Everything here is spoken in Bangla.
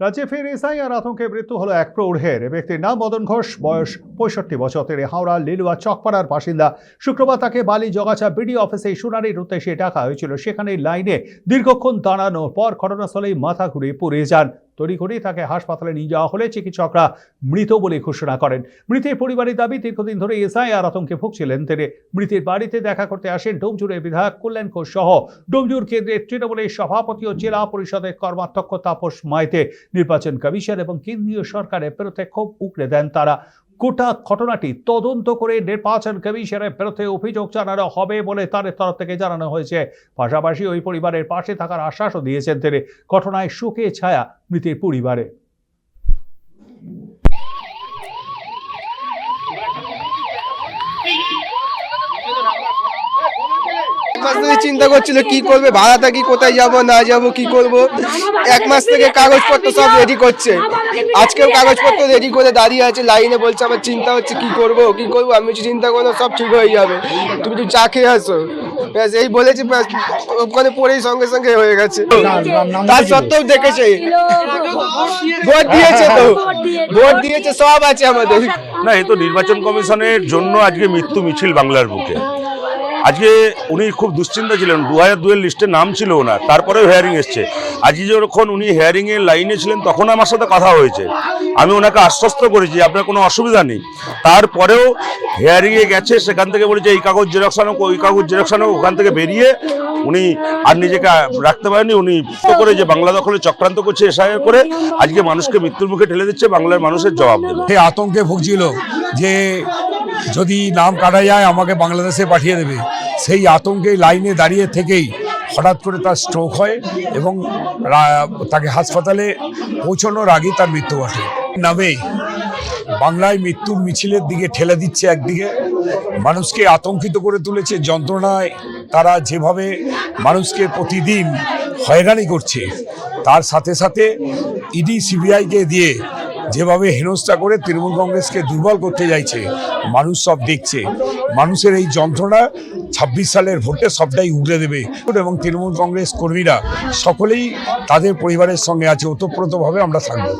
রাজ্যে ফের এসআইআর আতঙ্কে মৃত্যু হলো এক প্রৌঢ়ের। ব্যক্তির নাম মদন ঘোষ, বয়স 65 বছর। তিনি হাওড়া লিলুয়া চকপাড়ার বাসিন্দা। শুক্রবার তাকে বালি জগাছা বিডি অফিসে শুনানির উদ্দেশ্যে ডাকা হয়েছিল। সেখানে লাইনে দীর্ঘক্ষণ দাঁড়ানোর পর ঘটনাস্থলেই মাথা ঘুরে পড়ে যান। তড়িঘড়ি তাকে হাসপাতালে নিয়ে যাওয়া হলে চিকিৎসকরা মৃত বলে ঘোষণা করেন। মৃতের পরিবারের দাবি, দীর্ঘদিন ধরে এসআইআর আতঙ্কে ভুগছিলেন তিনি। মৃতের বাড়িতে দেখা করতে আসেন ডোমজুরের বিধায়ক কল্যাণ ঘোষ সহ ডোমজুর কেন্দ্রের তৃণমূলের সভাপতি ও জেলা পরিষদের কর্মাধ্যক্ষ তাপস মাইতে। নির্বাচন কমিশন এবং কেন্দ্রীয় সরকারের বিরুদ্ধে ক্ষোভ উগরে দেন তারা। গোটা ঘটনাটি তদন্ত করে নির্বাচন কমিশনের বিরুদ্ধে অভিযোগ জানানো হবে বলে তাদের তরফ থেকে জানানো হয়েছে। পাশাপাশি ওই পরিবারের পাশে থাকার আশ্বাসও দিয়েছেন তিনি। ঘটনায় শোকে ছায়া মৃতের পরিবারে। চিন্তা করছিল কি করবে, ভাড়া থাকি, কোথায় যাব না যাব, কি করব। এক মাস থেকে কাগজপত্র সব রেডি করছে। আজকেও কাগজপত্র রেডি করে দাঁড়িয়ে আছে লাইনে, বলছে আমার চিন্তা হচ্ছে কি করব। আমি কিছু চিন্তা করবো, সব ঠিক হয়ে যাবে, তুমি একটু চা খেয়ে আসো। ব্যাস এই বলেছি, ওখানে পড়েই সঙ্গে সঙ্গে হয়ে গেছে। তার সত্ত্বেও দেখেছে, ভোট দিয়েছে, তো ভোট দিয়েছে, সব আছে আমাদের। না, এই তো নির্বাচন কমিশনের জন্য আজকে মৃত্যু মিছিল বাংলার বুকে। আজকে উনি খুব দুশ্চিন্তা ছিলেন, 2002 এর লিস্টে নাম ছিল ওনার, তারপরেও হেয়ারিং এসছে। আজকে যখন উনি হেয়ারিং এর লাইনে ছিলেন তখন আমার সাথে কথা হয়েছে। আমি ওনাকে আশ্বস্ত করেছি আপনার কোনো অসুবিধা নেই। তারপরেও হেয়ারিংয়ে গেছে, সেখান থেকে বলেছে এই কাগজ জেরক্স আনো, ওই কাগজ জেরক্স আনো। ওখান থেকে বেরিয়ে উনি আর নিজেকে রাখতে পারেননি। উনি করে যে বাংলা দখলে চক্রান্ত করছে এসআইআর করে, আজকে মানুষকে মৃত্যুর মুখে ঠেলে দিচ্ছে। বাংলার মানুষের জবাব দেবে। সে আতঙ্কে ভুগছিল যে যদি নাম কাটা যায় আমাকে বাংলাদেশে পাঠিয়ে দেবে। সেই আতঙ্কে লাইনে দাঁড়িয়ে থেকেই হঠাৎ করে তার স্ট্রোক হয় এবং তাকে হাসপাতালে পৌঁছানোর আগেই তার মৃত্যু ঘটে। নামে বাংলায় মৃত্যুর মিছিলের দিকে ঠেলে দিচ্ছে, একদিকে মানুষকে আতঙ্কিত করে তুলেছে। যন্ত্রণায় তারা যেভাবে মানুষকে প্রতিদিন হয়রানি করছে, তার সাথে সাথে ইডি সিবিআইকে দিয়ে যেভাবে হেনস্থা করে তৃণমূল কংগ্রেসকে দুর্বল করতে যাইছে, মানুষ সব দেখছে। মানুষের এই যন্ত্রণা 26 সালের ভোটে সবটাই উগড়ে দেবে। এবং তৃণমূল কংগ্রেস কর্মীরা সকলেই তাদের পরিবারের সঙ্গে আছে, ওতপ্রোতভাবে আমরা থাকবো।